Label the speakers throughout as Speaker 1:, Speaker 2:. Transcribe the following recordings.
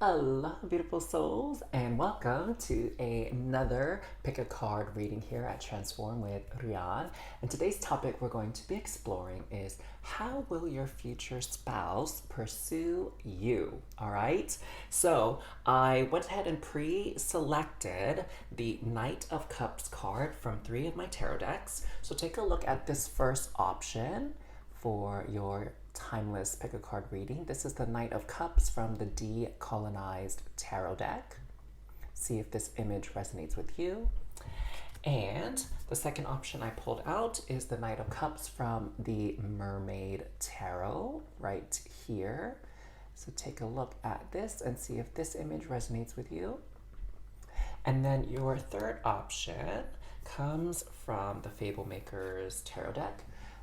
Speaker 1: Hello, beautiful souls, and welcome to another pick a card reading here at Transform with Rian. And today's topic we're going to be exploring is how will your future spouse pursue you? All right. So I went ahead and pre-selected the Knight of Cups card from 3 of my tarot decks. So take a look at this first option for your timeless pick a card reading. This is the Knight of Cups from the Decolonized Tarot deck. See if this image resonates with you. And the second option I pulled out is the Knight of Cups from the Mermaid Tarot right here. So take a look at this and see if this image resonates with you. And then your third option comes from the Fablemaker's Tarot deck.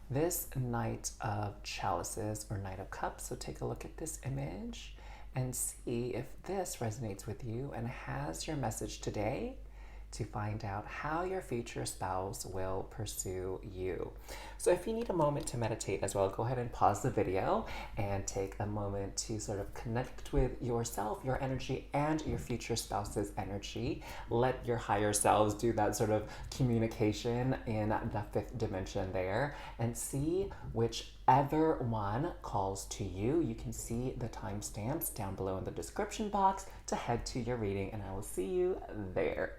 Speaker 1: This Knight of Chalices or Knight of Cups. So take a look at this image and see if this resonates with you and has your message today to find out how your future spouse will pursue you. So if you need a moment to meditate as well, go ahead and pause the video and take a moment to sort of connect with yourself, your energy, and your future spouse's energy. Let your higher selves do that sort of communication in the fifth dimension there and see whichever one calls to you. You can see the timestamps down below in the description box to head to your reading, and I will see you there.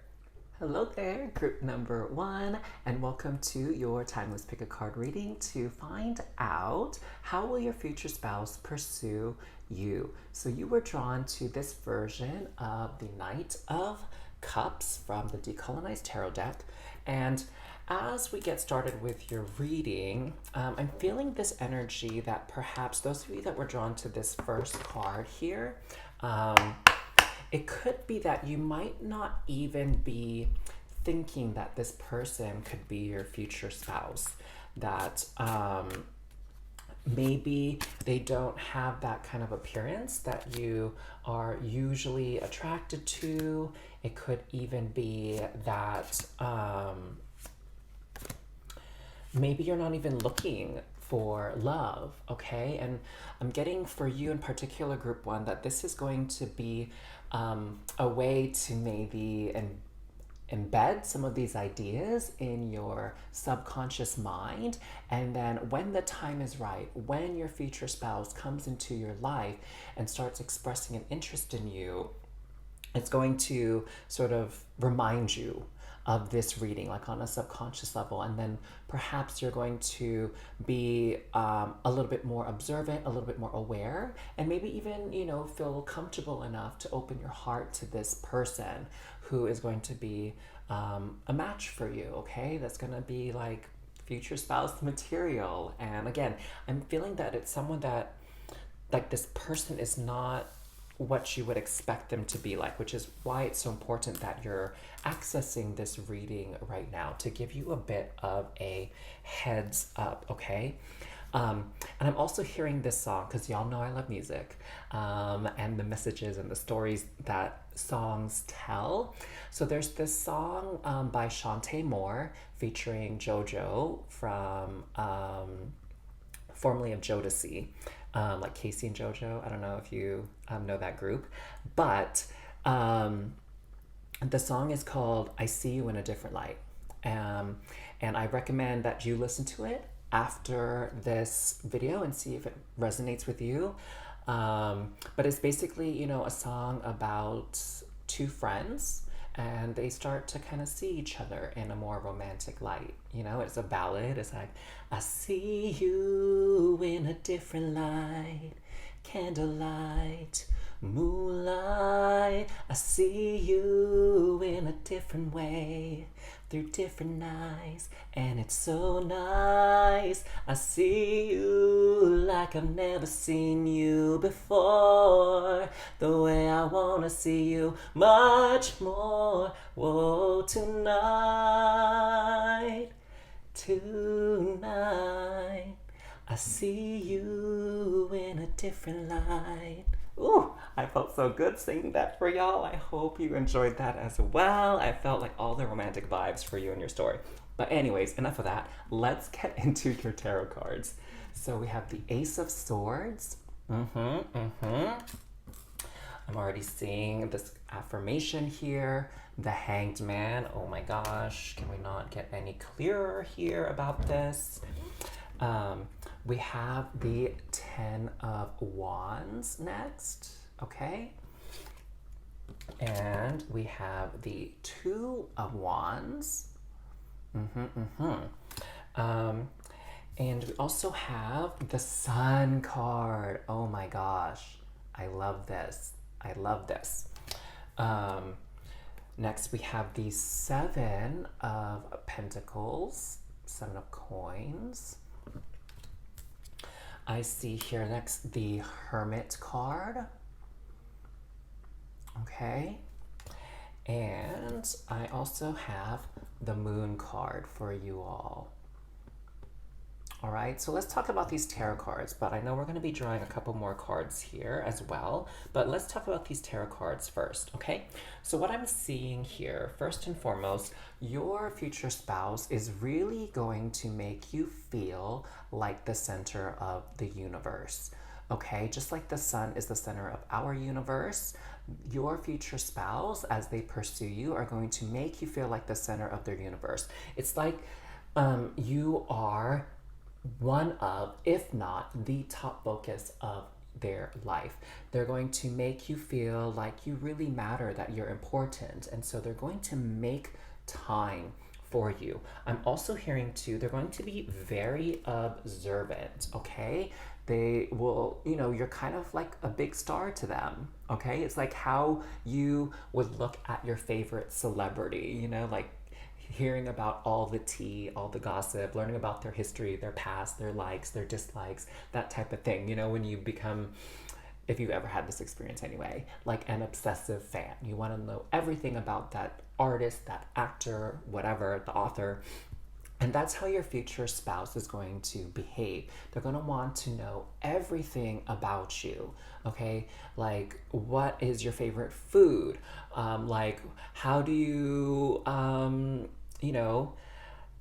Speaker 1: Hello there, group number 1, and welcome to your timeless pick a card reading to find out how will your future spouse pursue you. So you were drawn to this version of the Knight of Cups from the Decolonized Tarot deck, and as we get started with your reading, I'm feeling this energy that perhaps those of you that were drawn to this first card here, it could be that you might not even be thinking that this person could be your future spouse, that maybe they don't have that kind of appearance that you are usually attracted to. It could even be that maybe you're not even looking for love, okay? And I'm getting for you in particular, group 1, that this is going to be a way to maybe embed some of these ideas in your subconscious mind. And then when the time is right, when your future spouse comes into your life and starts expressing an interest in you, it's going to sort of remind you of this reading, like on a subconscious level, and then perhaps you're going to be a little bit more observant, a little bit more aware, and maybe even, feel comfortable enough to open your heart to this person who is going to be a match for you, okay? That's going to be like future spouse material. And again, I'm feeling that it's someone that, like, this person is not what you would expect them to be like, which is why it's so important that you're accessing this reading right now to give you a bit of a heads up, okay? And I'm also hearing this song because y'all know I love music, and the messages and the stories that songs tell. So there's this song by Shantae Moore featuring JoJo from formerly of Jodeci, like Casey and JoJo. I don't know if you know that group, but the song is called I See You in a Different Light. And I recommend that you listen to it after this video and see if it resonates with you. But it's basically, a song about two friends, and they start to kind of see each other in a more romantic light. It's a ballad. It's like, I see you in a different light, candlelight, moonlight. I see you in a different way, through different eyes, and it's so nice. I see you like I've never seen you before, the way I wanna see you much more. Whoa, tonight, I see you in a different light. Ooh, I felt so good singing that for y'all. I hope you enjoyed that as well. I felt like all the romantic vibes for you and your story. But anyways, enough of that. Let's get into your tarot cards. So we have the Ace of Swords. I'm I'm already seeing this affirmation here. The Hanged Man. Oh my gosh, can we not get any clearer here about this? We have the 10 of Wands next, okay? And we have the 2 of Wands. And we also have the Sun card. Oh my gosh, I love this. I love this. Next, we have the 7 of Pentacles, 7 of Coins. I see here next the Hermit card. Okay. And I also have the Moon card for you all. All right, so let's talk about these tarot cards, but I know we're going to be drawing a couple more cards here as well, but let's talk about these tarot cards first, okay? So what I'm seeing here, first and foremost, your future spouse is really going to make you feel like the center of the universe, okay? Just like the sun is the center of our universe, your future spouse, as they pursue you, are going to make you feel like the center of their universe. It's like you are one of, if not the top focus of their life. They're going to make you feel like you really matter, that you're important. And so they're going to make time for you. I'm also hearing too, they're going to be very observant, okay? They will, you know, you're kind of like a big star to them, okay? It's like how you would look at your favorite celebrity, you know, like hearing about all the tea, all the gossip, learning about their history, their past, their likes, their dislikes, that type of thing. You know, when you become, if you've ever had this experience anyway, like an obsessive fan. You want to know everything about that artist, that actor, whatever, the author. And that's how your future spouse is going to behave. They're going to want to know everything about you, okay? Like, what is your favorite food? Like, how do you, you know,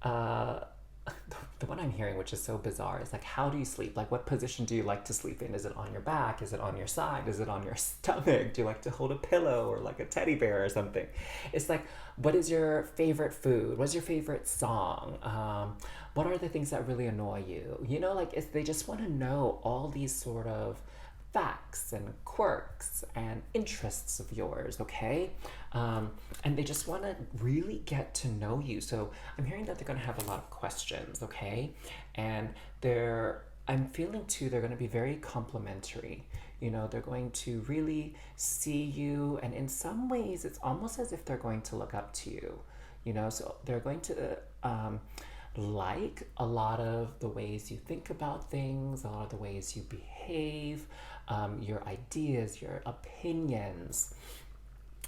Speaker 1: the one I'm hearing, which is so bizarre, is like, how do you sleep? Like, what position do you like to sleep in? Is it on your back? Is it on your side? Is it on your stomach? Do you like to hold a pillow or like a teddy bear or something? It's like, what is your favorite food? What's your favorite song? What are the things that really annoy you? You know, like, they just want to know all these sort of facts and quirks and interests of yours, okay? And they just want to really get to know you. So I'm hearing that they're going to have a lot of questions, okay? And I'm feeling too, they're going to be very complimentary. You know, they're going to really see you, and in some ways, it's almost as if they're going to look up to you. You know, so they're going to like a lot of the ways you think about things, a lot of the ways you behave, your ideas, your opinions,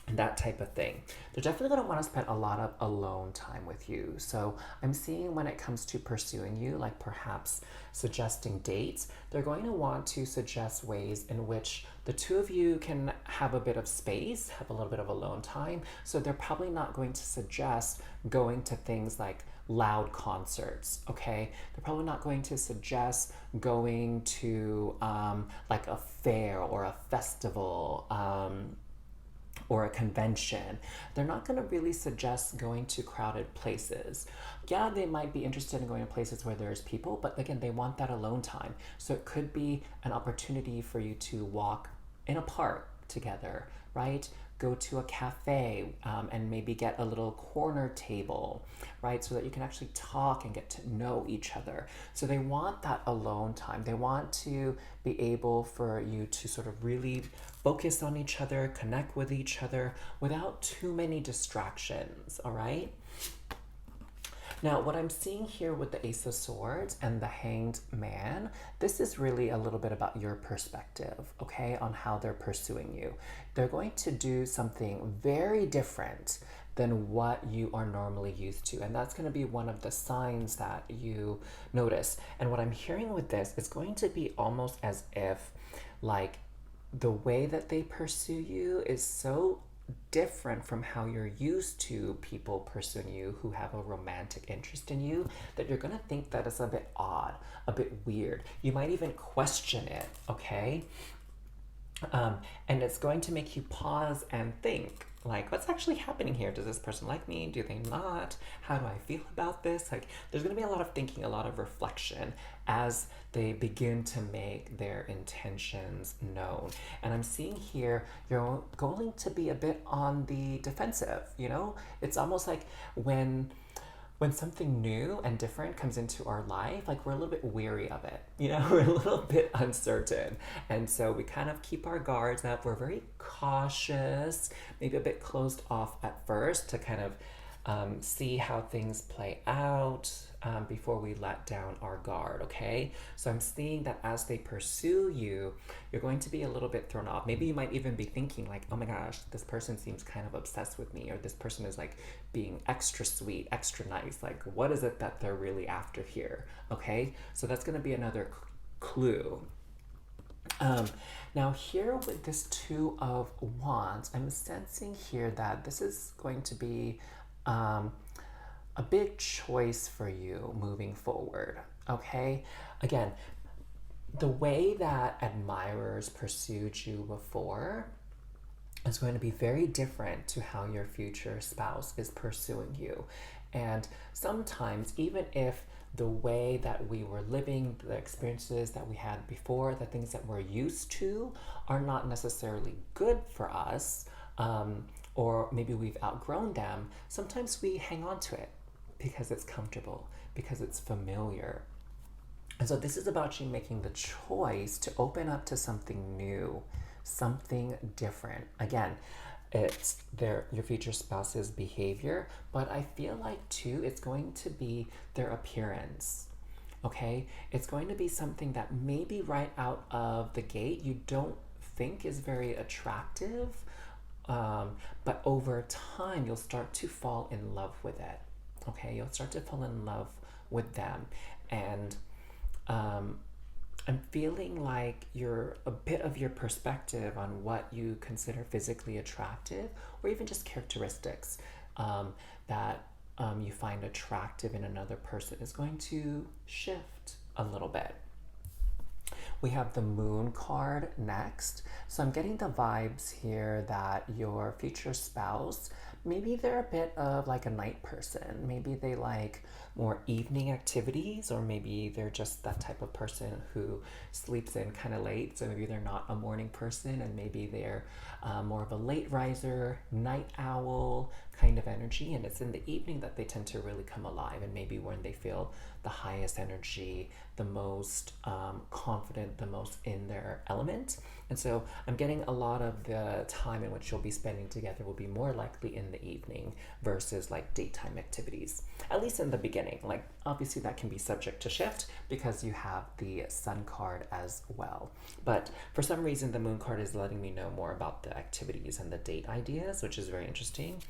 Speaker 1: and that type of thing. They're definitely going to want to spend a lot of alone time with you. So I'm seeing when it comes to pursuing you, like perhaps suggesting dates, they're going to want to suggest ways in which the two of you can have a bit of space, have a little bit of alone time. So they're probably not going to suggest going to things like loud concerts, okay? They're probably not going to suggest going to like a fair or a festival, or a convention. They're not going to really suggest going to crowded places. Yeah, they might be interested in going to places where there's people, but again, they want that alone time. So it could be an opportunity for you to walk in a park together, right? Go to a cafe and maybe get a little corner table, right? So that you can actually talk and get to know each other. So they want that alone time. They want to be able for you to sort of really focus on each other, connect with each other without too many distractions, all right? Now, what I'm seeing here with the Ace of Swords and the Hanged Man, this is really a little bit about your perspective, okay, on how they're pursuing you. They're going to do something very different than what you are normally used to. And that's going to be one of the signs that you notice. And what I'm hearing with this is going to be almost as if, like, the way that they pursue you is so different from how you're used to people pursuing you who have a romantic interest in you, that you're going to think that it's a bit odd, a bit weird. You might even question it, okay? And it's going to make you pause and think, like, what's actually happening here? Does this person like me? Do they not? How do I feel about this? Like, there's going to be a lot of thinking, a lot of reflection as they begin to make their intentions known. And I'm seeing here you're going to be a bit on the defensive, you know? It's almost like when something new and different comes into our life, like we're a little bit weary of it, you know, we're a little bit uncertain. And so we kind of keep our guards up. We're very cautious, maybe a bit closed off at first to kind of see how things play out before we let down our guard, okay? So I'm seeing that as they pursue you, you're going to be a little bit thrown off. Maybe you might even be thinking like, oh my gosh, this person seems kind of obsessed with me, or this person is like being extra sweet, extra nice. Like, what is it that they're really after here, okay? So that's gonna be another clue. Now here with this Two of Wands, I'm sensing here that this is going to be a big choice for you moving forward, okay? Again, the way that admirers pursued you before is going to be very different to how your future spouse is pursuing you. And sometimes, even if the way that we were living, the experiences that we had before, the things that we're used to are not necessarily good for us, or maybe we've outgrown them, sometimes we hang on to it because it's comfortable, because it's familiar. And so this is about you making the choice to open up to something new, something different. Again, it's your future spouse's behavior, but I feel like too, it's going to be their appearance. Okay, it's going to be something that maybe right out of the gate you don't think is very attractive, but over time you'll start to fall in love with it. Okay, you'll start to fall in love with them, and I'm feeling like a bit of your perspective on what you consider physically attractive, or even just characteristics that you find attractive in another person, is going to shift a little bit. We have the Moon card next. So I'm getting the vibes here that your future spouse, maybe they're a bit of like a night person. Maybe they like more evening activities, or maybe they're just that type of person who sleeps in kind of late. So maybe they're not a morning person, and maybe they're more of a late riser, night owl kind of energy. And it's in the evening that they tend to really come alive, and maybe when they feel the highest energy, the most confident, the most in their element. And so I'm getting a lot of the time in which you'll be spending together will be more likely in the evening versus like daytime activities, at least in the beginning. Like obviously that can be subject to shift because you have the Sun card as well. But for some reason the Moon card is letting me know more about the activities and the date ideas, which is very interesting.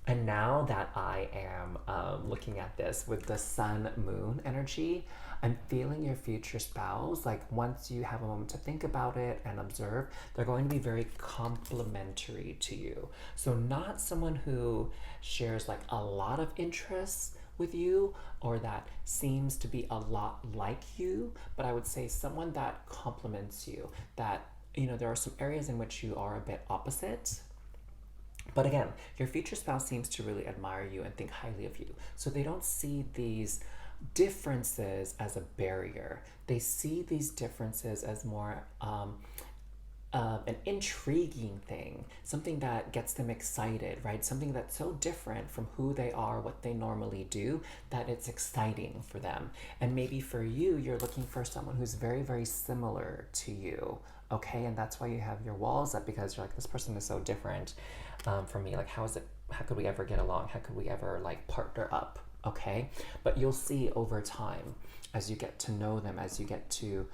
Speaker 1: And now that I am looking at this with the Sun Moon energy, I'm feeling your future spouse, like once you have a moment to think about it and observe, they're going to be very complementary to you. So not someone who shares like a lot of interests with you, or that seems to be a lot like you, but I would say someone that complements you, that, you know, there are some areas in which you are a bit opposite. But again, your future spouse seems to really admire you and think highly of you. So they don't see these differences as a barrier. They see these differences as more an intriguing thing, something that gets them excited, right? Something that's so different from who they are, what they normally do, that it's exciting for them. And maybe for you, you're looking for someone who's very, very similar to you, okay? And that's why you have your walls up, because you're like, this person is so different from me. Like, how could we ever get along? How could we ever like partner up? Okay, but you'll see over time as you get to know them, as you get to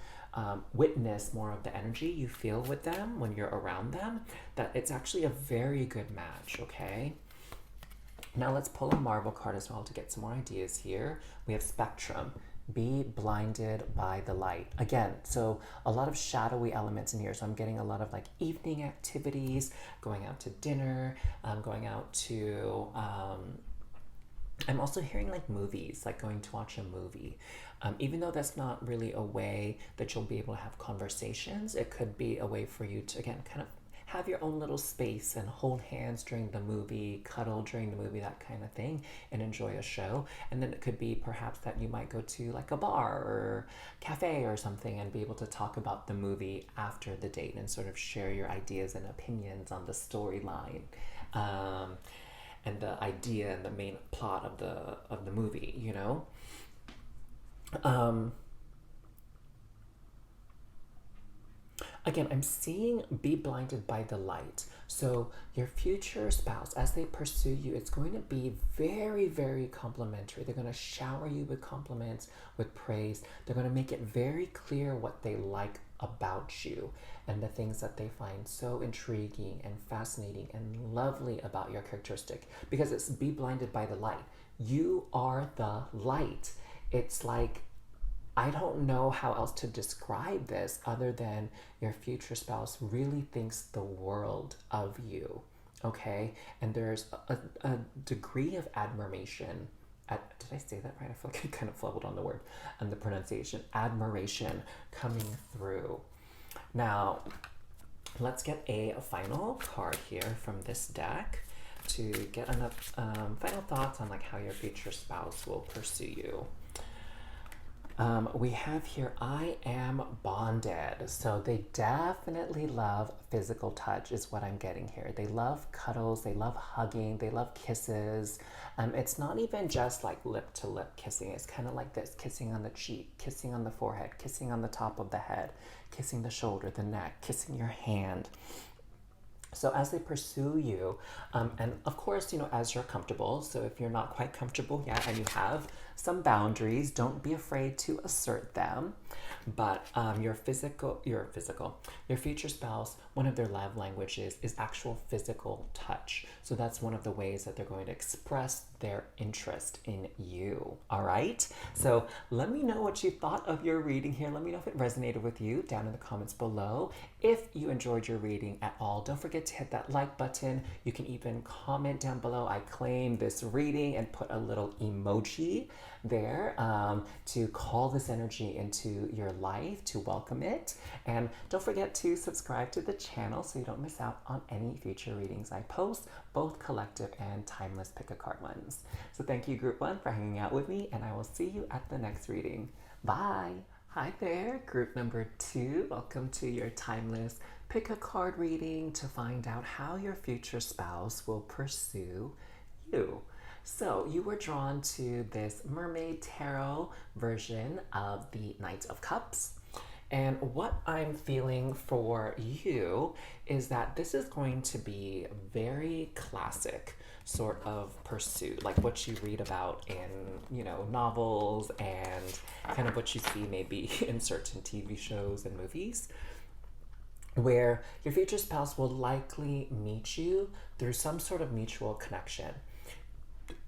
Speaker 1: witness more of the energy you feel with them when you're around them, that it's actually a very good match, okay? Now let's pull a Marvel card as well to get some more ideas here. We have Spectrum. Be blinded by the light. Again, so a lot of shadowy elements in here. So I'm getting a lot of like evening activities, going out to dinner, going out to... I'm also hearing like movies, like going to watch a movie. Even though that's not really a way that you'll be able to have conversations, it could be a way for you to, again, kind of have your own little space and hold hands during the movie, cuddle during the movie, that kind of thing, and enjoy a show. And then it could be perhaps that you might go to like a bar or cafe or something and be able to talk about the movie after the date and sort of share your ideas and opinions on the storyline. And the idea and the main plot of the movie, you know. Again, I'm seeing be blinded by the light. So your future spouse, as they pursue you, it's going to be very, very complimentary. They're going to shower you with compliments, with praise. They're going to make it very clear what they like about you and the things that they find so intriguing and fascinating and lovely about your characteristic, because it's be blinded by the light. You are the light. It's like, I don't know how else to describe this other than your future spouse really thinks the world of you, okay? And there's a degree of admiration. Did I say that right? I feel like I kind of flubbled on the word and the pronunciation. Admiration coming through. Now, let's get a final card here from this deck to get enough final thoughts on like how your future spouse will pursue you. We have here, I am bonded. So they definitely love physical touch is what I'm getting here. They love cuddles, they love hugging, they love kisses. It's not even just like lip to lip kissing. It's kind of like this, kissing on the cheek, kissing on the forehead, kissing on the top of the head, kissing the shoulder, the neck, kissing your hand. So as they pursue you, and of course, you know, as you're comfortable, so if you're not quite comfortable yet and you have some boundaries, don't be afraid to assert them. But your future spouse, one of their love languages is actual physical touch. So that's one of the ways that they're going to express their interest in you. All right. So let me know what you thought of your reading here. Let me know if it resonated with you down in the comments below. If you enjoyed your reading at all, don't forget to hit that like button. You can even comment down below, I claim this reading, and put a little emoji there to call this energy into your life, to welcome it. And don't forget to subscribe to the channel so you don't miss out on any future readings I post, both collective and timeless pick a card ones. So thank you, group one, for hanging out with me, and I will see you at the next reading. Bye. Hi there, group number two. Welcome to your timeless pick a card reading to find out how your future spouse will pursue you. So you were drawn to this Mermaid Tarot version of the Knight of Cups. And what I'm feeling for you is that this is going to be very classic sort of pursuit, like what you read about in, you know, novels and kind of what you see maybe in certain TV shows and movies, where your future spouse will likely meet you through some sort of mutual connection,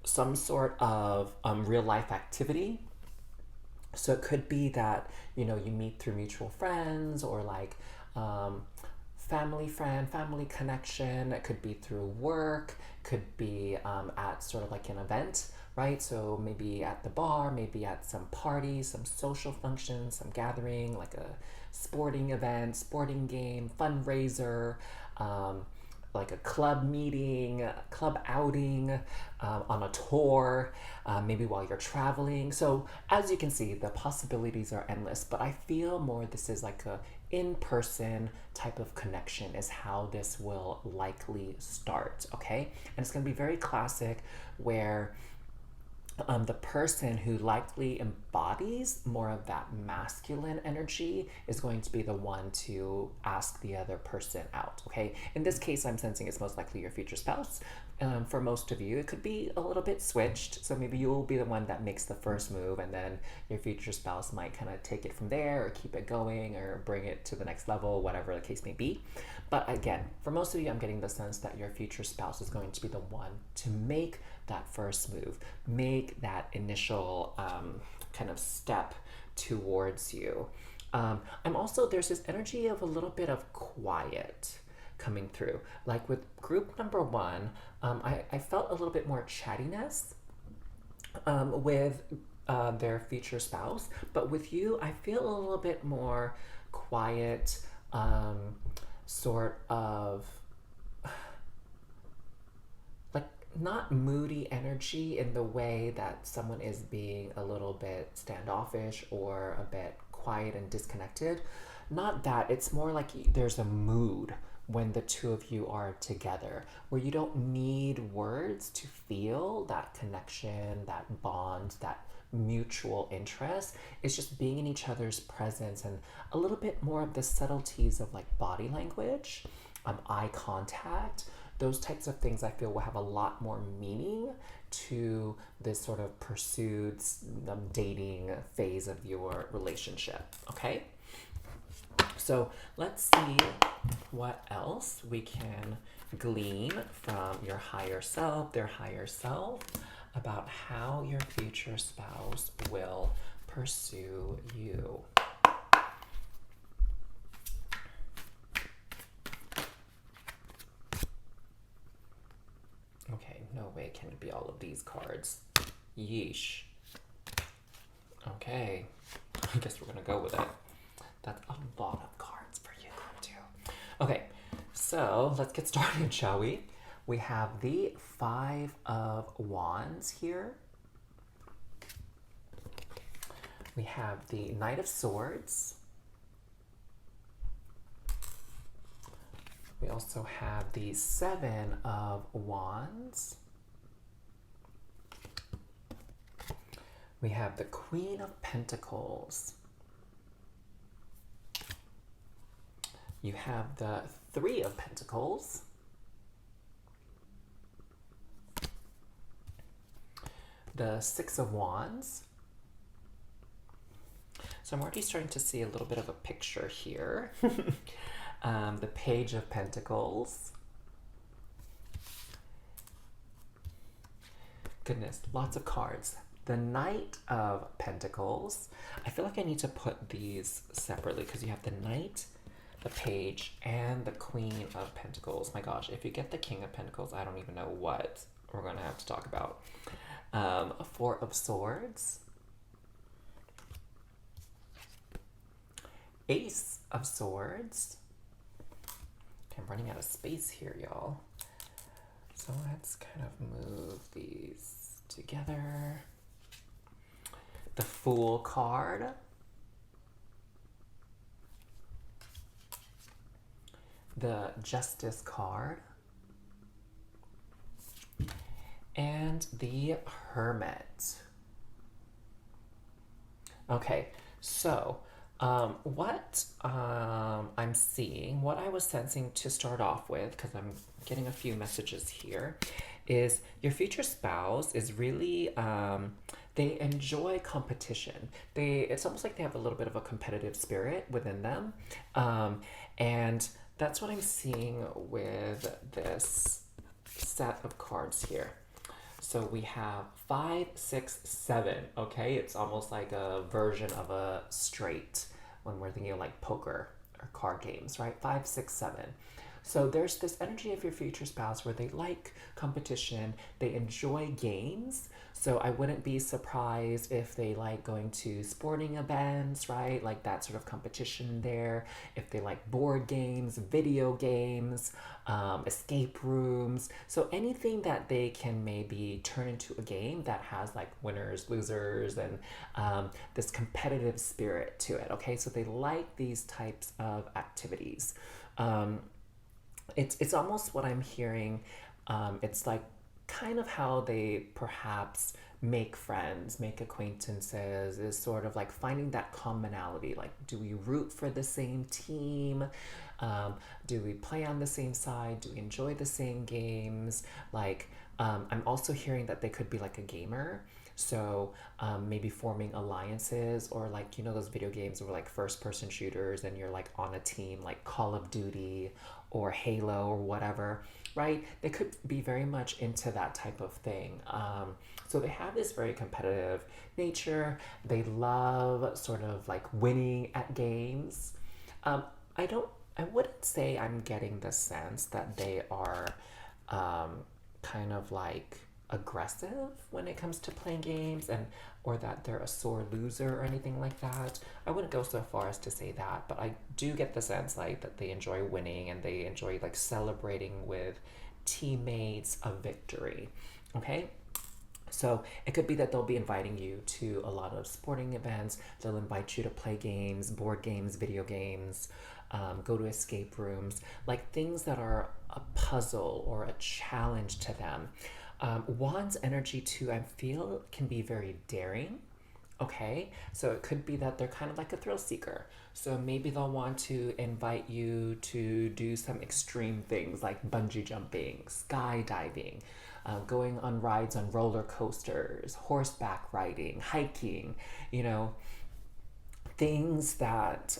Speaker 1: some sort of real life activity. So it could be that, you know, you meet through mutual friends or like family connection. It could be through work, could be at sort of like an event, right? So maybe at the bar, maybe at some party, some social function, some gathering, like a sporting event, sporting game, fundraiser, like a club meeting, club outing, on a tour, maybe while you're traveling. So as you can see, the possibilities are endless, but I feel more this is like a in-person type of connection is how this will likely start, okay? And it's gonna be very classic, where the person who likely embodies more of that masculine energy is going to be the one to ask the other person out, okay? In this case, I'm sensing it's most likely your future spouse. For most of you, it could be a little bit switched. So maybe you'll be the one that makes the first move, and then your future spouse might kind of take it from there or keep it going or bring it to the next level, whatever the case may be. But again, for most of you, I'm getting the sense that your future spouse is going to be the one to make that first move, make that initial kind of step towards you. I'm also, there's this energy of a little bit of quiet coming through. Like with group number one, I felt a little bit more chattiness. With their future spouse, but with you, I feel a little bit more quiet, sort of like not moody energy in the way that someone is being a little bit standoffish or a bit quiet and disconnected. Not that, it's more like there's a mood when the two of you are together where you don't need words to feel that connection, that bond, that mutual interest. It's just being in each other's presence and a little bit more of the subtleties of like body language, eye contact. Those types of things I feel will have a lot more meaning to this sort of pursued dating phase of your relationship. Okay? So let's see what else we can glean from your higher self, their higher self, about how your future spouse will pursue you. Okay, no way can it be all of these cards. Yeesh. Okay, I guess we're gonna go with it. That's a lot of cards for you too. Okay, so let's get started, shall we? We have the Five of Wands here. We have the Knight of Swords. We also have the Seven of Wands. We have the Queen of Pentacles. You have the Three of Pentacles. The Six of Wands. So I'm already starting to see a little bit of a picture here. The Page of Pentacles. Goodness, lots of cards. The Knight of Pentacles. I feel like I need to put these separately because you have the Knight, the Page, and the Queen of Pentacles. My gosh, if you get the King of Pentacles, I don't even know what we're going to have to talk about. Four of Swords. Ace of Swords. Okay, I'm running out of space here, y'all. So let's kind of move these together. The Fool card. The Justice card. And the Hermit. Okay, so what I'm seeing, what I was sensing to start off with, because I'm getting a few messages here, is your future spouse is really, they enjoy competition. It's almost like they have a little bit of a competitive spirit within them. And that's what I'm seeing with this set of cards here. So we have 5, 6, 7. Okay, it's almost like a version of a straight when we're thinking of like poker or card games, right? 5, 6, 7. So there's this energy of your future spouse where they like competition, they enjoy games. So I wouldn't be surprised if they like going to sporting events, right? Like that sort of competition there. If they like board games, video games, escape rooms. So anything that they can maybe turn into a game that has like winners, losers, and this competitive spirit to it, okay? So they like these types of activities. It's almost what I'm hearing. It's like kind of how they perhaps make friends, make acquaintances, is sort of like finding that commonality. Like, do we root for the same team? Do we play on the same side? Do we enjoy the same games? Like, I'm also hearing that they could be like a gamer. So maybe forming alliances, or like, you know, those video games where like first person shooters and you're like on a team, like Call of Duty or Halo or whatever, right? They could be very much into that type of thing. So they have this very competitive nature. They love sort of like winning at games. I wouldn't say I'm getting the sense that they are kind of like aggressive when it comes to playing games, and or that they're a sore loser or anything like that. I wouldn't go so far as to say that, but I do get the sense like that they enjoy winning and they enjoy like celebrating with teammates a victory. Okay? So it could be that they'll be inviting you to a lot of sporting events. They'll invite you to play games, board games, video games, go to escape rooms, like things that are a puzzle or a challenge to them. Wands energy too, I feel, can be very daring. Okay, so it could be that they're kind of like a thrill seeker. So maybe they'll want to invite you to do some extreme things like bungee jumping, skydiving, going on rides on roller coasters, horseback riding, hiking, you know, things that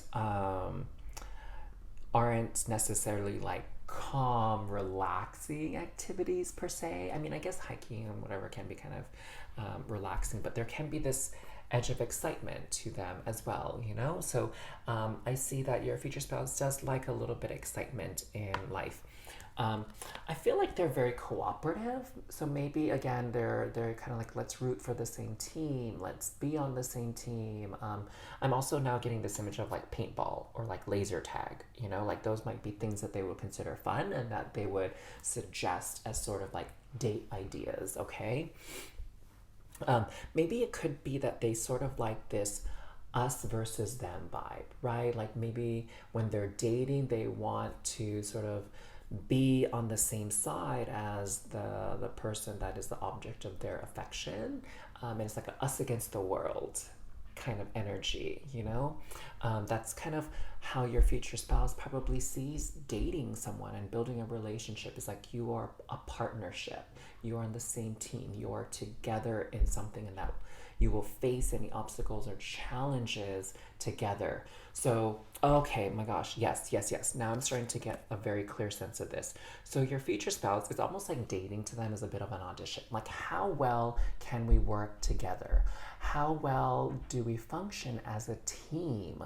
Speaker 1: aren't necessarily like calm, relaxing activities per se. I mean, I guess hiking and whatever can be kind of relaxing, but there can be this edge of excitement to them as well, you know? So I see that your future spouse does like a little bit of excitement in life. I feel like they're very cooperative. So maybe again, they're kind of like, let's root for the same team. Let's be on the same team. I'm also now getting this image of like paintball or like laser tag. You know, like those might be things that they would consider fun and that they would suggest as sort of like date ideas. Okay. Maybe it could be that they sort of like this us versus them vibe, right? Like maybe when they're dating, they want to sort of be on the same side as the person that is the object of their affection. And it's like a us against the world kind of energy, you know? That's kind of how your future spouse probably sees dating someone and building a relationship. Is like you are a partnership. You are on the same team. You are together in something, and that you will face any obstacles or challenges together. So, okay, my gosh, yes, yes, yes. Now I'm starting to get a very clear sense of this. So, your future spouse, it's almost like dating to them is a bit of an audition. Like, how well can we work together? How well do we function as a team?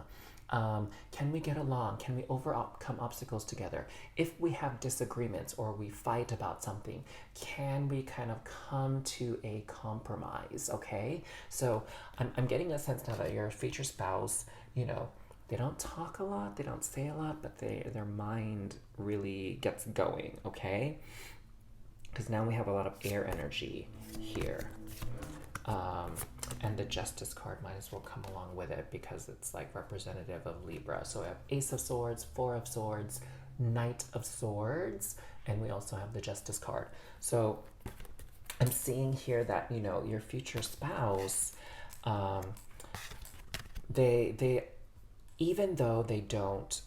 Speaker 1: Can we get along? Can we overcome obstacles together? If we have disagreements or we fight about something, can we kind of come to a compromise? Okay, so I'm getting a sense now that your future spouse, you know, they don't talk a lot, they don't say a lot, but their mind really gets going. Okay, because now we have a lot of air energy here. And the Justice card might as well come along with it because it's like representative of Libra. So we have Ace of Swords, Four of Swords, Knight of Swords, and we also have the Justice card. So I'm seeing here that, you know, your future spouse, they even though they don't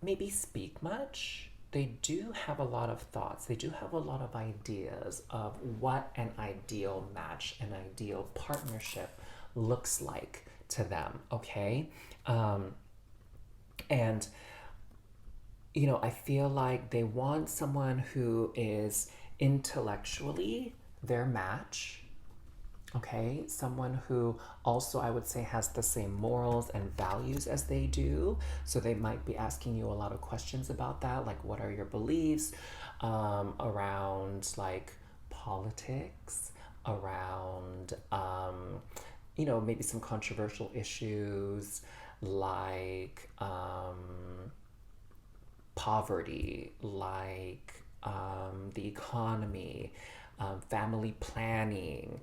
Speaker 1: maybe speak much, they do have a lot of thoughts. They do have a lot of ideas of what an ideal match, an ideal partnership looks like to them, okay? And, you know, I feel like they want someone who is intellectually their match, okay? Someone who also, I would say, has the same morals and values as they do. So they might be asking you a lot of questions about that, like what are your beliefs around like politics, around, you know, maybe some controversial issues like poverty, like the economy, family planning,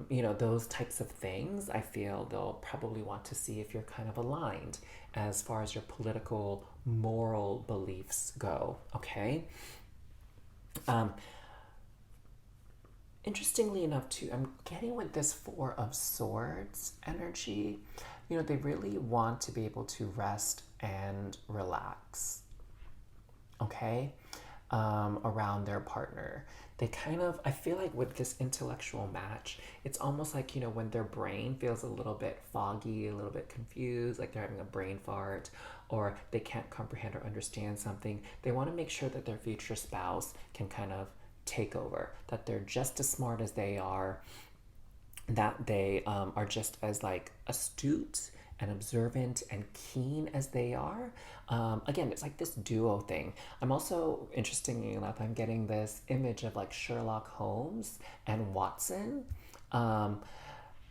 Speaker 1: you know, those types of things. I feel they'll probably want to see if you're kind of aligned as far as your political, moral beliefs go, okay? Interestingly enough, too, I'm getting with this Four of Swords energy, you know, they really want to be able to rest and relax, okay, around their partner. They kind of, I feel like with this intellectual match, it's almost like, you know, when their brain feels a little bit foggy, a little bit confused, like they're having a brain fart, or they can't comprehend or understand something, they want to make sure that their future spouse can kind of take over, that they're just as smart as they are, that they are just as like astute and observant and keen as they are. Again, it's like this duo thing. I'm also, interestingly enough, I'm getting this image of like Sherlock Holmes and Watson, um,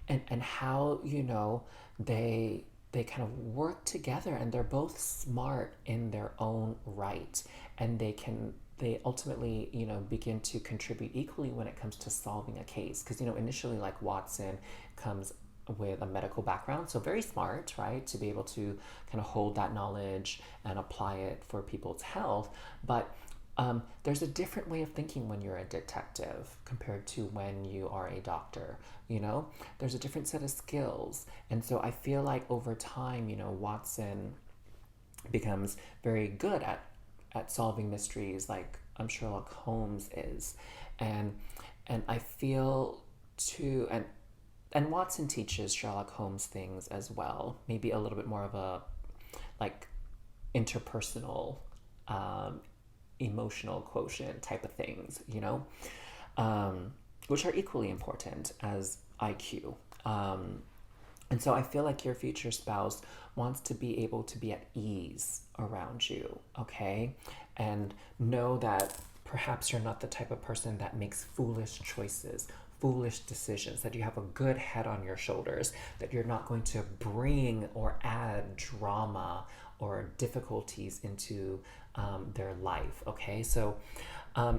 Speaker 1: and how, you know, they kind of work together, and they're both smart in their own right, and they ultimately, you know, begin to contribute equally when it comes to solving a case. Because, you know, initially, like, Watson comes with a medical background, so very smart, right, to be able to kind of hold that knowledge and apply it for people's health. But there's a different way of thinking when you're a detective compared to when you are a doctor. You know, there's a different set of skills. And so I feel like over time, you know, Watson becomes very good at solving mysteries like Sherlock Holmes is. And I feel too, and Watson teaches Sherlock Holmes things as well, maybe a little bit more of a like interpersonal, um, emotional quotient type of things, you know, which are equally important as IQ. And so I feel like your future spouse wants to be able to be at ease around you, okay? And know that perhaps you're not the type of person that makes foolish choices, foolish decisions, that you have a good head on your shoulders, that you're not going to bring or add drama or difficulties into their life, okay? So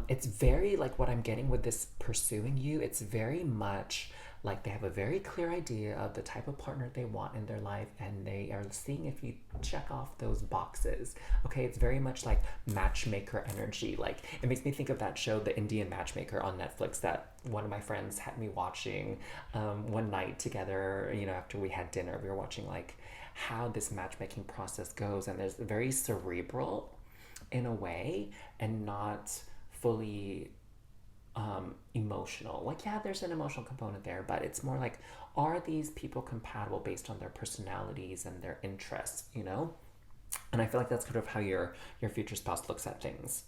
Speaker 1: it's very like what I'm getting with this pursuing you, it's very much like they have a very clear idea of the type of partner they want in their life, and they are seeing if you check off those boxes. Okay, it's very much like matchmaker energy. Like, it makes me think of that show, The Indian Matchmaker, on Netflix, that one of my friends had me watching one night together. You know, after we had dinner, we were watching like how this matchmaking process goes, and there's very cerebral in a way, and not fully emotional. Like, yeah, there's an emotional component there, but it's more like, are these people compatible based on their personalities and their interests, you know? And I feel like that's kind of how your future spouse looks at things.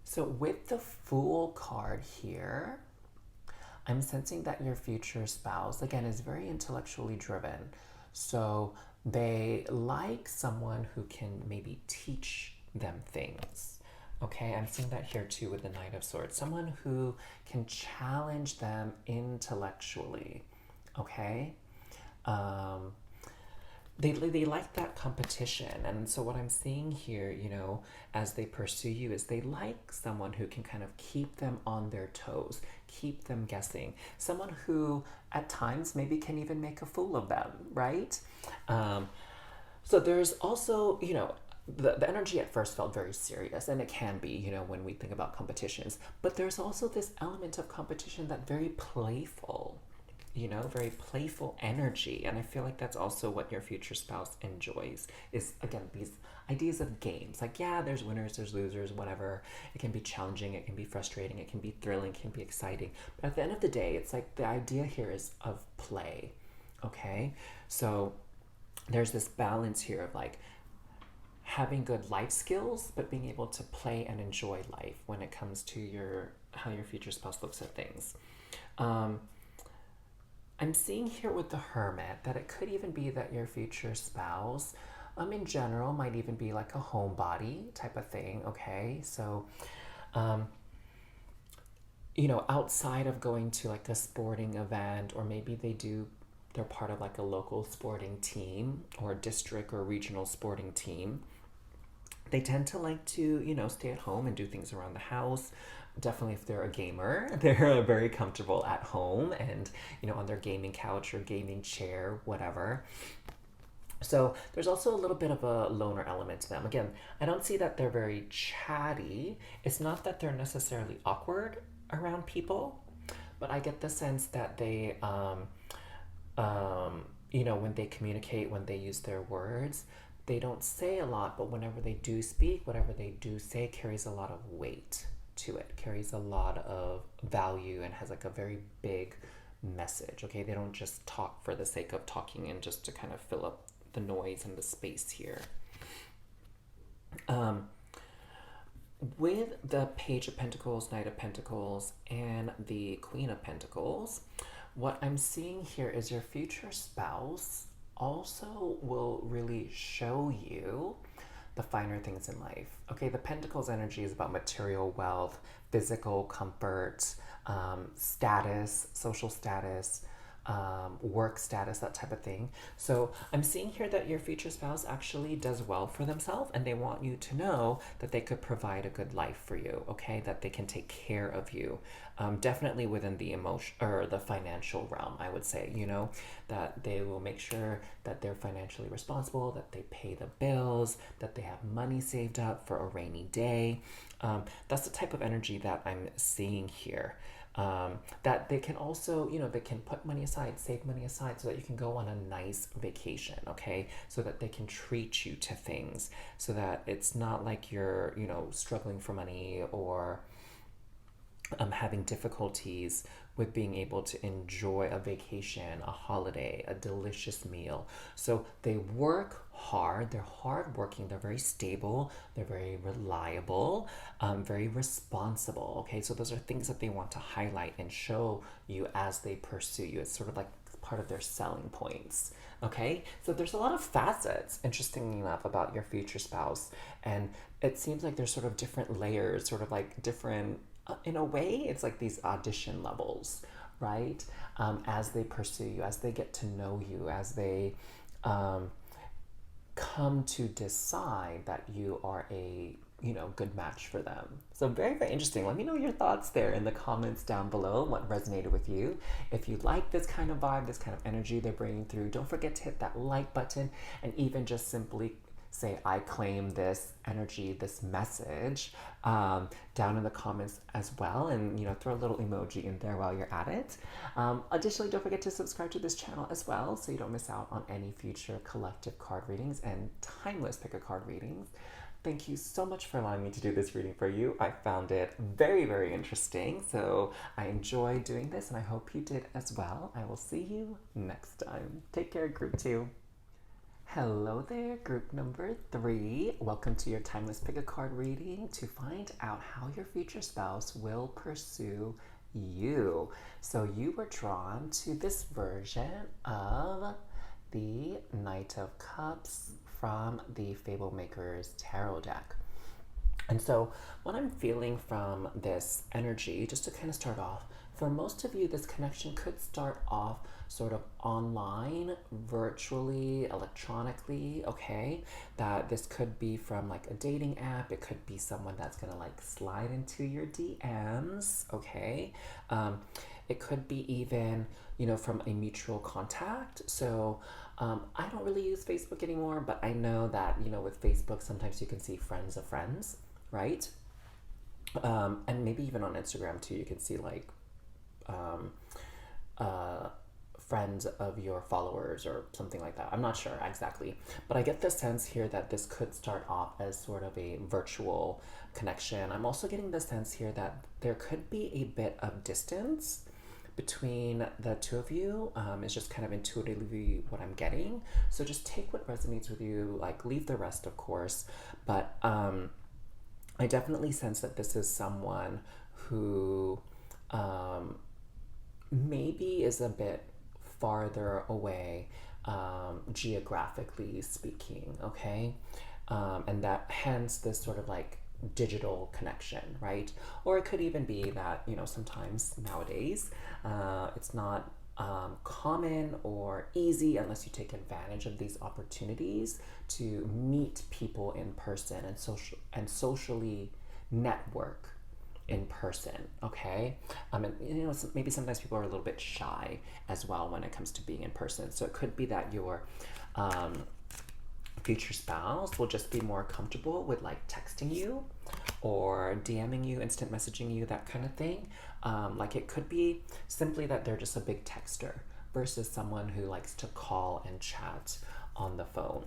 Speaker 1: So with the Fool card here, I'm sensing that your future spouse, again, is very intellectually driven. So they like someone who can maybe teach them things. Okay, I'm seeing that here too with the Knight of Swords. Someone who can challenge them intellectually. Okay? Um, they like that competition. And so what I'm seeing here, you know, as they pursue you, is they like someone who can kind of keep them on their toes, keep them guessing, someone who at times maybe can even make a fool of them, right? um, so there's also, you know, the energy at first felt very serious, and it can be, you know, when we think about competitions, but there's also this element of competition that very playful, you know, very playful energy. And I feel like that's also what your future spouse enjoys, is again these ideas of games. Like, yeah, there's winners, there's losers, whatever. It can be challenging, it can be frustrating, it can be thrilling, it can be exciting, but at the end of the day, it's like the idea here is of play. Okay, so there's this balance here of like having good life skills, but being able to play and enjoy life when it comes to your how your future spouse looks at things. um, I'm seeing here with the Hermit that it could even be that your future spouse, in general, might even be like a homebody type of thing. Okay, so, um, you know, outside of going to like a sporting event, or maybe they're part of like a local sporting team or district or regional sporting team, they tend to like to, you know, stay at home and do things around the house. Definitely, if they're a gamer, they're very comfortable at home and, you know, on their gaming couch or gaming chair, whatever. So there's also a little bit of a loner element to them. Again, I don't see that they're very chatty. It's not that they're necessarily awkward around people, but I get the sense that they, you know, when they communicate, when they use their words, they don't say a lot, but whenever they do speak, whatever they do say carries a lot of weight to it, carries a lot of value, and has like a very big message. Okay, they don't just talk for the sake of talking and just to kind of fill up the noise and the space here. Um, with the Page of Pentacles, Knight of Pentacles, and the Queen of Pentacles, what I'm seeing here is your future spouse also will really show you the finer things in life. Okay, the Pentacles energy is about material wealth, physical comfort, status, social status, work status, that type of thing. So I'm seeing here that your future spouse actually does well for themselves, and they want you to know that they could provide a good life for you, okay? That they can take care of you. Definitely within the emotion or the financial realm, I would say, you know, that they will make sure that they're financially responsible, that they pay the bills, that they have money saved up for a rainy day. That's the type of energy that I'm seeing here. That they can also, you know, they can put money aside, save money aside so that you can go on a nice vacation, okay? So that they can treat you to things, so that it's not like you're, you know, struggling for money or having difficulties with being able to enjoy a vacation, a holiday, a delicious meal. So they work hard, they're hardworking, they're very stable, they're very reliable, very responsible. Okay, so those are things that they want to highlight and show you as they pursue you. It's sort of like part of their selling points. Okay, so there's a lot of facets, interestingly enough, about your future spouse, and it seems like there's sort of different layers, sort of like different in a way, it's like these audition levels, right? As they pursue you, as they get to know you, as they come to decide that you are a, you know, good match for them. So very, very interesting. Let me know your thoughts there in the comments down below, what resonated with you. If you like this kind of vibe, this kind of energy they're bringing through, don't forget to hit that like button, and even just simply say I claim this energy, this message, down in the comments as well, and, you know, throw a little emoji in there while you're at it. Additionally, don't forget to subscribe to this channel as well so you don't miss out on any future collective card readings and timeless pick a card readings. Thank you so much for allowing me to do this reading for you. I found it very, very interesting, so I enjoyed doing this, and I hope you did as well. I will see you next time. Take care, group 2. Hello there, group number 3. Welcome to your timeless pick a card reading to find out how your future spouse will pursue you. So you were drawn to this version of the Knight of Cups from the Fablemaker's Tarot deck. And so what I'm feeling from this energy, just to kind of start off, for most of you, this connection could start off sort of online, virtually, electronically, okay? That this could be from like a dating app. It could be someone that's gonna like slide into your DMs, okay? It could be even, you know, from a mutual contact. So I don't really use Facebook anymore, but I know that, you know, with Facebook, sometimes you can see friends of friends, right? And maybe even on Instagram too, you can see like friends of your followers or something like that. I'm not sure exactly, but I get the sense here that this could start off as sort of a virtual connection. I'm also getting the sense here that there could be a bit of distance between the two of you. It's just kind of intuitively what I'm getting. So just take what resonates with you, like leave the rest, of course. But I definitely sense that this is someone who maybe is a bit farther away, geographically speaking, okay? And that hence this sort of like digital connection, right? Or it could even be that, you know, sometimes nowadays it's not common or easy unless you take advantage of these opportunities to meet people in person and socially network in person, okay? And you know, maybe sometimes people are a little bit shy as well when it comes to being in person. So it could be that your future spouse will just be more comfortable with like texting you or DMing you, instant messaging you, that kind of thing. Like it could be simply that they're just a big texter versus someone who likes to call and chat on the phone.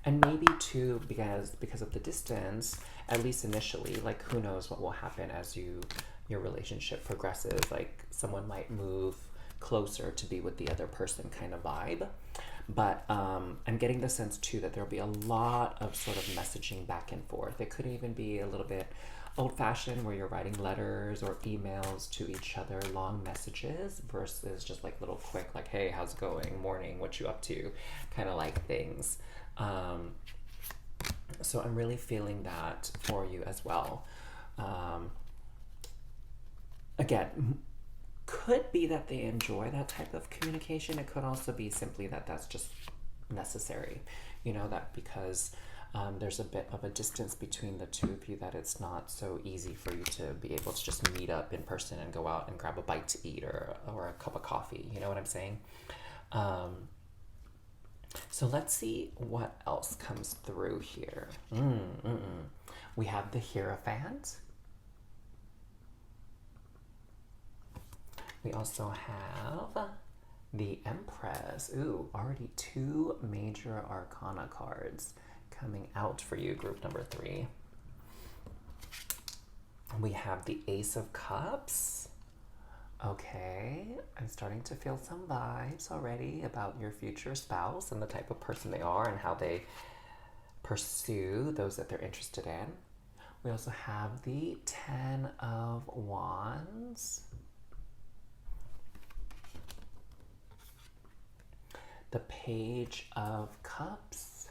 Speaker 1: And maybe too, because of the distance, at least initially, like who knows what will happen as your relationship progresses. Like someone might move closer to be with the other person kind of vibe. But I'm getting the sense too that there'll be a lot of sort of messaging back and forth. It could even be a little bit old-fashioned where you're writing letters or emails to each other, long messages, versus just like little quick, like, hey, how's it going, morning, what you up to, kind of like things. So I'm really feeling that for you as well. Again, could be that they enjoy that type of communication. It could also be simply that that's just necessary, that because there's a bit of a distance between the two of you, that it's not so easy for you to be able to just meet up in person and go out and grab a bite to eat or a cup of coffee. You know what I'm saying? So let's see what else comes through here. We have the Hierophant. We also have the Empress. Ooh, already 2 major arcana cards coming out for you, group number 3. We have the Ace of Cups. Okay, I'm starting to feel some vibes already about your future spouse and the type of person they are and how they pursue those that they're interested in. We also have the 10 of Wands. The Page of Cups.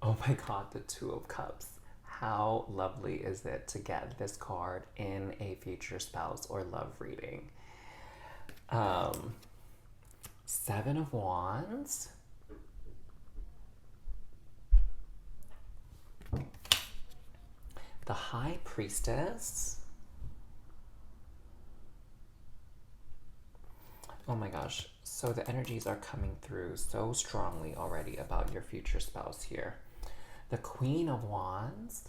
Speaker 1: Oh my God, the Two of Cups. How lovely is it to get this card in a future spouse or love reading? 7 of Wands. The High Priestess. Oh my gosh. So the energies are coming through so strongly already about your future spouse here. The Queen of Wands.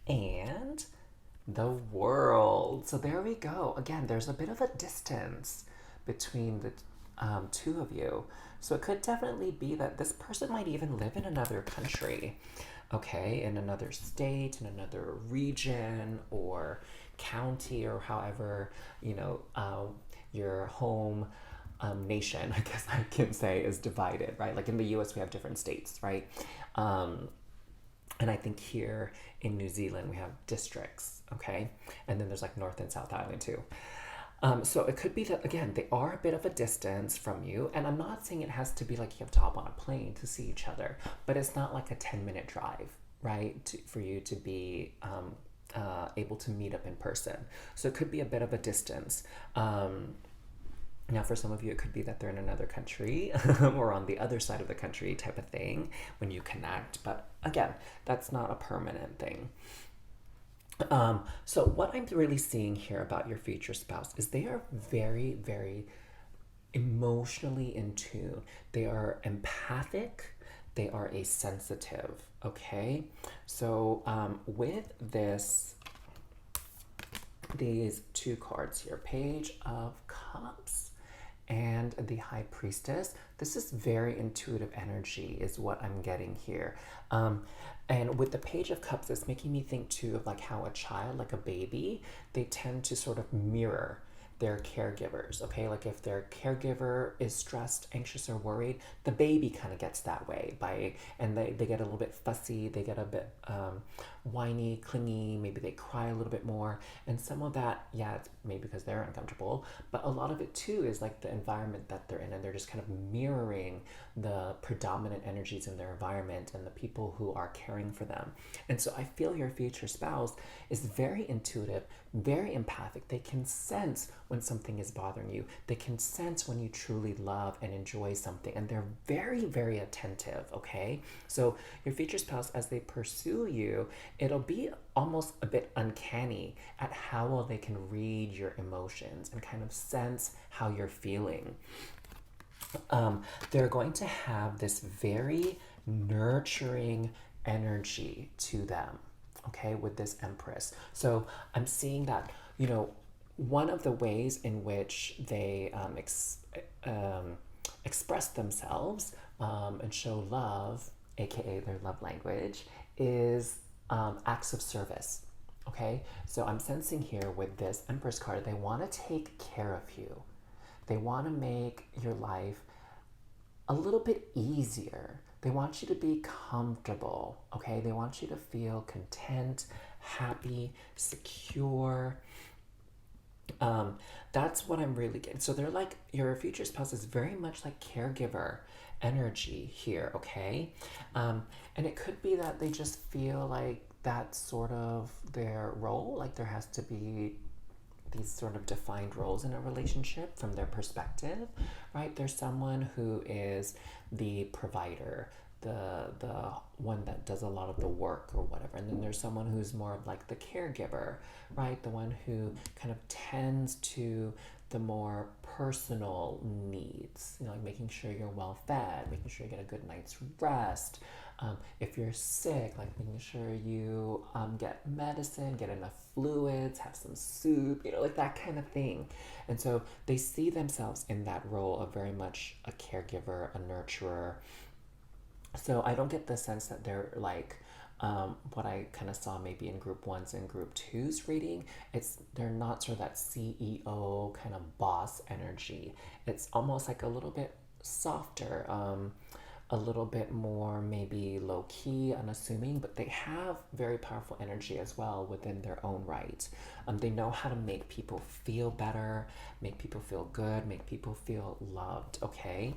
Speaker 1: And the World. So there we go. Again, there's a bit of a distance between the two of you. So it could definitely be that this person might even live in another country, okay, in another state, in another region or county, or however, your home nation, I guess I can say, is divided, right? Like in the US, we have different states, right? And I think here in New Zealand, we have districts, okay? And then there's like North and South Island too. So it could be that, again, they are a bit of a distance from you. And I'm not saying it has to be like you have to hop on a plane to see each other, but it's not like a 10-minute drive, right? For you to be able to meet up in person. So it could be a bit of a distance. Now, for some of you, it could be that they're in another country or on the other side of the country type of thing when you connect. But again, that's not a permanent thing. So what I'm really seeing here about your future spouse is they are very, very emotionally in tune. They are empathic. They are a sensitive, okay? So with these 2 cards here, Page of Cups and the High Priestess, this is very intuitive energy is what I'm getting here. And with the Page of Cups, it's making me think too of like how a child, like a baby, they tend to sort of mirror their caregivers, okay? Like if their caregiver is stressed, anxious, or worried, the baby kind of gets that way and they get a little bit fussy, they get a bit whiny, clingy, maybe they cry a little bit more. And some of that, yeah, it's maybe because they're uncomfortable, but a lot of it too is like the environment that they're in, and they're just kind of mirroring the predominant energies in their environment and the people who are caring for them. And so I feel your future spouse is very intuitive, very empathic. They can sense when something is bothering you. They can sense when you truly love and enjoy something, and they're very, very attentive, okay? So your future spouse, as they pursue you, it'll be almost a bit uncanny at how well they can read your emotions and kind of sense how you're feeling. They're going to have this very nurturing energy to them, okay, with this Empress. So I'm seeing that, one of the ways in which they express themselves and show love, aka their love language, is acts of service. Okay, so I'm sensing here with this Empress card, they want to take care of you. They want to make your life a little bit easier. They want you to be comfortable, okay? They want you to feel content, happy, secure. That's what I'm really getting. So they're like, your future spouse is very much like caregiver energy here, okay? And it could be that they just feel like that's sort of their role, like there has to be these sort of defined roles in a relationship from their perspective, right? There's someone who is the provider, the one that does a lot of the work or whatever, and then there's someone who's more of like the caregiver, right? The one who kind of tends to the more personal needs, you know, like making sure you're well fed, making sure you get a good night's rest. If you're sick, like making sure you get medicine, get enough fluids, have some soup, you know, like that kind of thing. And so they see themselves in that role of very much a caregiver, a nurturer. So I don't get the sense that they're like what I kind of saw maybe in group ones and group twos reading. They're not sort of that CEO kind of boss energy. It's almost like a little bit softer, a little bit more maybe low key, unassuming, but they have very powerful energy as well within their own right. They know how to make people feel better, make people feel good, make people feel loved. Okay.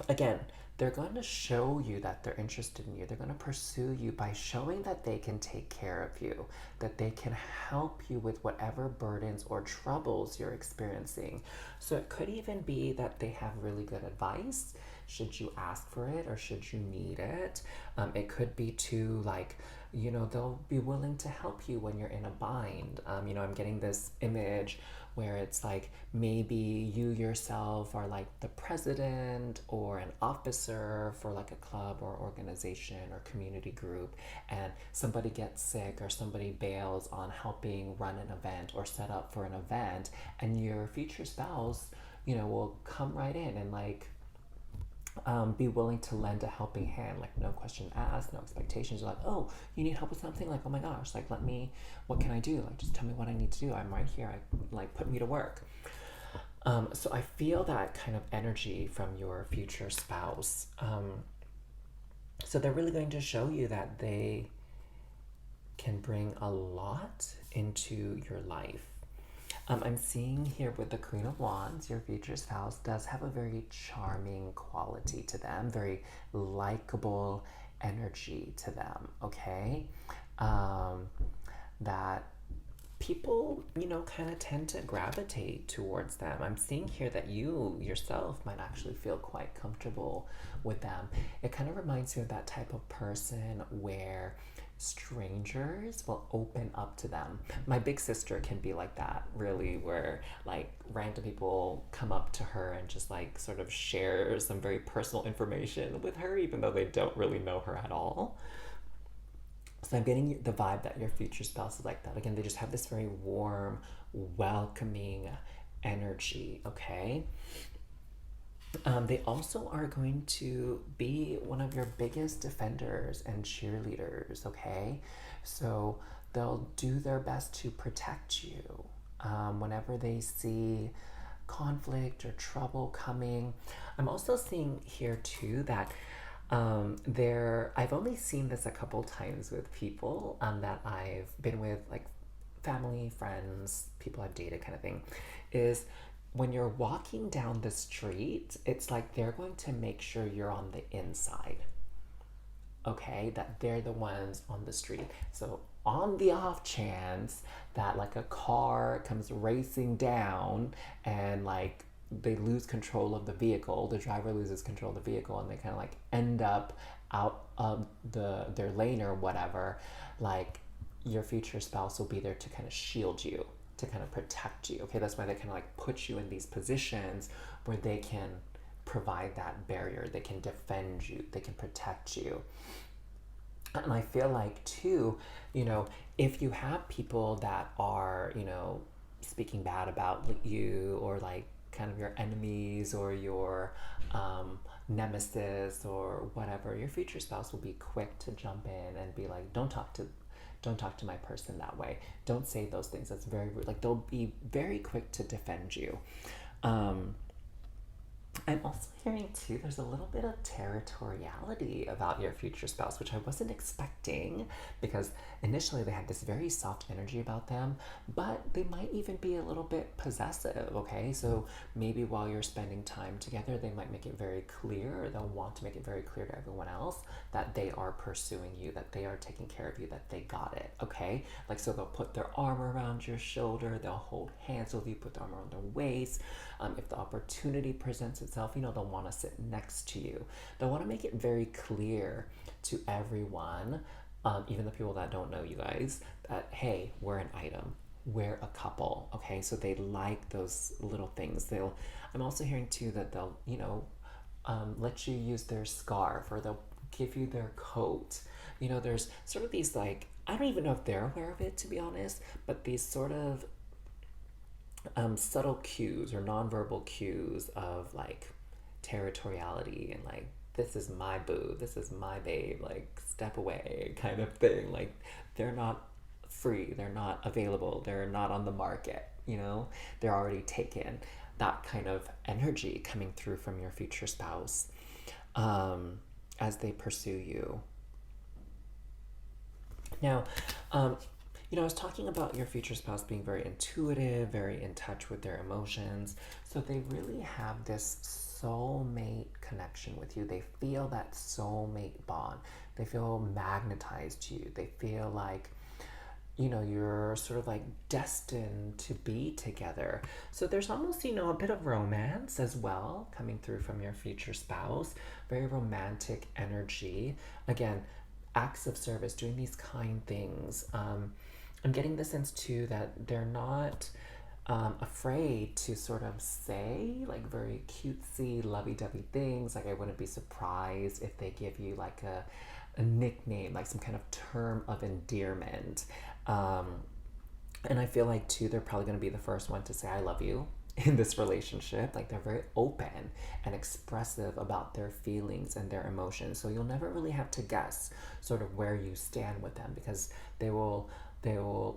Speaker 1: Again, they're going to show you that they're interested in you. They're going to pursue you by showing that they can take care of you, that they can help you with whatever burdens or troubles you're experiencing. So it could even be that they have really good advice should you ask for it or should you need it. It could be too like, you know, they'll be willing to help you when you're in a bind. You know, I'm getting this image where it's like maybe you yourself are like the president or an officer for like a club or organization or community group, and somebody gets sick or somebody bails on helping run an event or set up for an event, and your future spouse, you know, will come right in and like be willing to lend a helping hand, like no question asked, no expectations. You're like, oh, you need help with something? Like, oh my gosh, like what can I do? Like, just tell me what I need to do. I'm right here. Like, put me to work. So I feel that kind of energy from your future spouse. So they're really going to show you that they can bring a lot into your life. I'm seeing here with the Queen of Wands, your future spouse does have a very charming quality to them, very likable energy to them, okay? That people, you know, kind of tend to gravitate towards them. I'm seeing here that you yourself might actually feel quite comfortable with them. It kind of reminds me of that type of person where strangers will open up to them. My big sister can be like that, really, where like random people come up to her and just like sort of share some very personal information with her, even though they don't really know her at all. So I'm getting the vibe that your future spouse is like that. Again, they just have this very warm, welcoming energy, okay? They also are going to be one of your biggest defenders and cheerleaders, okay? So they'll do their best to protect you whenever they see conflict or trouble coming. I'm also seeing here too that I've only seen this a couple times with people that I've been with, like family, friends, people I've dated kind of thing, is when you're walking down the street, it's like they're going to make sure you're on the inside. Okay, that they're the ones on the street. So on the off chance that like a car comes racing down and like they lose control of the vehicle, the driver loses control of the vehicle and they kind of like end up out of their lane or whatever, like your future spouse will be there to kind of shield you, to kind of protect you. Okay, that's why they kind of like put you in these positions where they can provide that barrier, they can defend you, they can protect you. And I feel like too, you know, if you have people that are, you know, speaking bad about you or like kind of your enemies or your nemesis or whatever, your future spouse will be quick to jump in and be like, don't talk to my person that way. Don't say those things. That's very rude. Like, they'll be very quick to defend you. I'm also hearing too, there's a little bit of territoriality about your future spouse, which I wasn't expecting, because initially they had this very soft energy about them, but they might even be a little bit possessive, okay? So maybe while you're spending time together, they might make it very clear, or they'll want to make it very clear to everyone else that they are pursuing you, that they are taking care of you, that they got it, okay? Like, so they'll put their arm around your shoulder, they'll hold hands with you, put their arm around their waist. If the opportunity presents itself, they'll want to sit next to you. They'll want to make it very clear to everyone, even the people that don't know you guys, that, hey, we're an item. We're a couple, okay? So they like those little things. I'm also hearing too that they'll, let you use their scarf, or they'll give you their coat. There's sort of these, like, I don't even know if they're aware of it, to be honest, but these sort of subtle cues or nonverbal cues of, like, territoriality and, like, this is my boo, this is my babe, like, step away kind of thing. Like, they're not free, they're not available, they're not on the market, they're already taken. That kind of energy coming through from your future spouse as they pursue you. Now, I was talking about your future spouse being very intuitive, very in touch with their emotions. So they really have this soulmate connection with you. They feel that soulmate bond. They feel magnetized to you. They feel like, you're sort of like destined to be together. So there's almost, a bit of romance as well coming through from your future spouse. Very romantic energy. Again, acts of service, doing these kind things. I'm getting the sense too that they're not afraid to sort of say, like, very cutesy, lovey-dovey things. Like, I wouldn't be surprised if they give you, like, a nickname, like some kind of term of endearment. And I feel like too, they're probably going to be the first one to say I love you in this relationship. Like, they're very open and expressive about their feelings and their emotions. So you'll never really have to guess sort of where you stand with them, because they will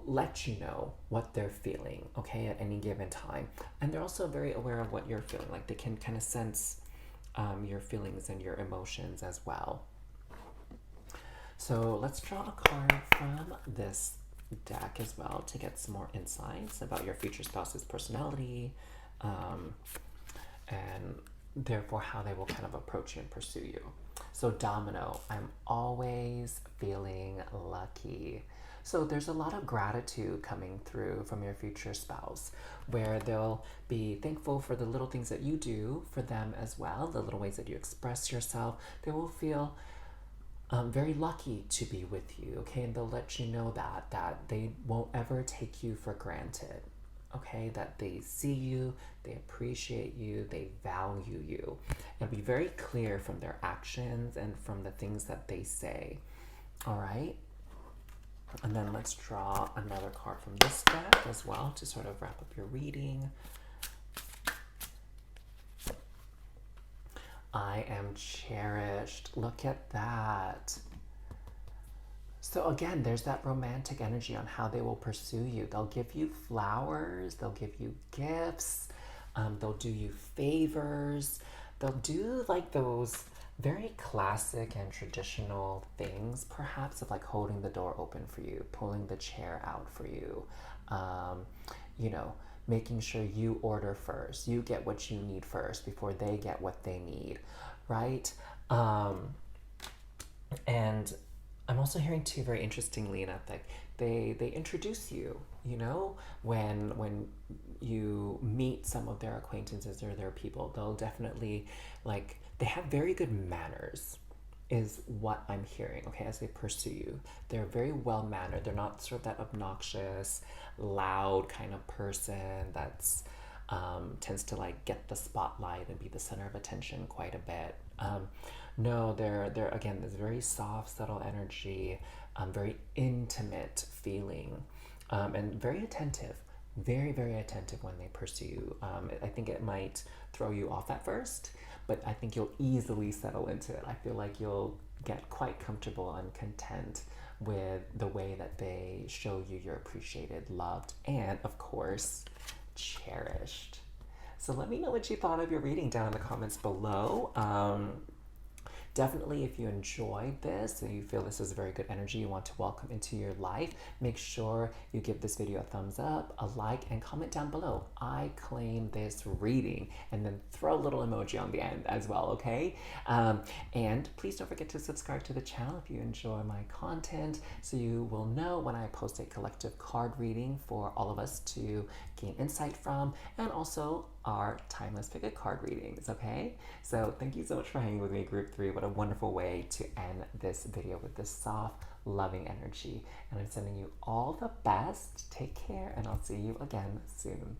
Speaker 1: let you know what they're feeling, okay, at any given time. And they're also very aware of what you're feeling. Like, they can kind of sense your feelings and your emotions as well. So let's draw a card from this deck as well to get some more insights about your future spouse's personality, and therefore how they will kind of approach you and pursue you. So Domino, I'm always feeling lucky. So there's a lot of gratitude coming through from your future spouse, where they'll be thankful for the little things that you do for them as well, the little ways that you express yourself. They will feel very lucky to be with you, okay? And they'll let you know that they won't ever take you for granted, okay? That they see you, they appreciate you, they value you. It'll be very clear from their actions and from the things that they say, all right? And then let's draw another card from this deck as well to sort of wrap up your reading. I am cherished. Look at that. So again, there's that romantic energy on how they will pursue you. They'll give you flowers. They'll give you gifts. They'll do you favors. They'll do like those very classic and traditional things, perhaps, of like holding the door open for you, pulling the chair out for you, making sure you order first, you get what you need first before they get what they need, right? And I'm also hearing too, very interestingly enough, that they introduce you, when you meet some of their acquaintances or their people, they'll definitely, like, they have very good manners, is what I'm hearing, okay, as they pursue you. They're very well-mannered. They're not sort of that obnoxious, loud kind of person that's tends to, like, get the spotlight and be the center of attention quite a bit. No, they're again, this very soft, subtle energy, very intimate feeling, and very attentive, very, very attentive when they pursue you. I think it might throw you off at first, but I think you'll easily settle into it. I feel like you'll get quite comfortable and content with the way that they show you you're appreciated, loved, and of course, cherished. So let me know what you thought of your reading down in the comments below. Definitely, if you enjoyed this and you feel this is a very good energy you want to welcome into your life, make sure you give this video a thumbs up, a like, and comment down below. I claim this reading, and then throw a little emoji on the end as well, okay? And please don't forget to subscribe to the channel if you enjoy my content, so you will know when I post a collective card reading for all of us to gain insight from, and also our timeless pick a card readings, okay? So thank you so much for hanging with me, Group 3. What a wonderful way to end this video with this soft, loving energy. And I'm sending you all the best. Take care, and I'll see you again soon.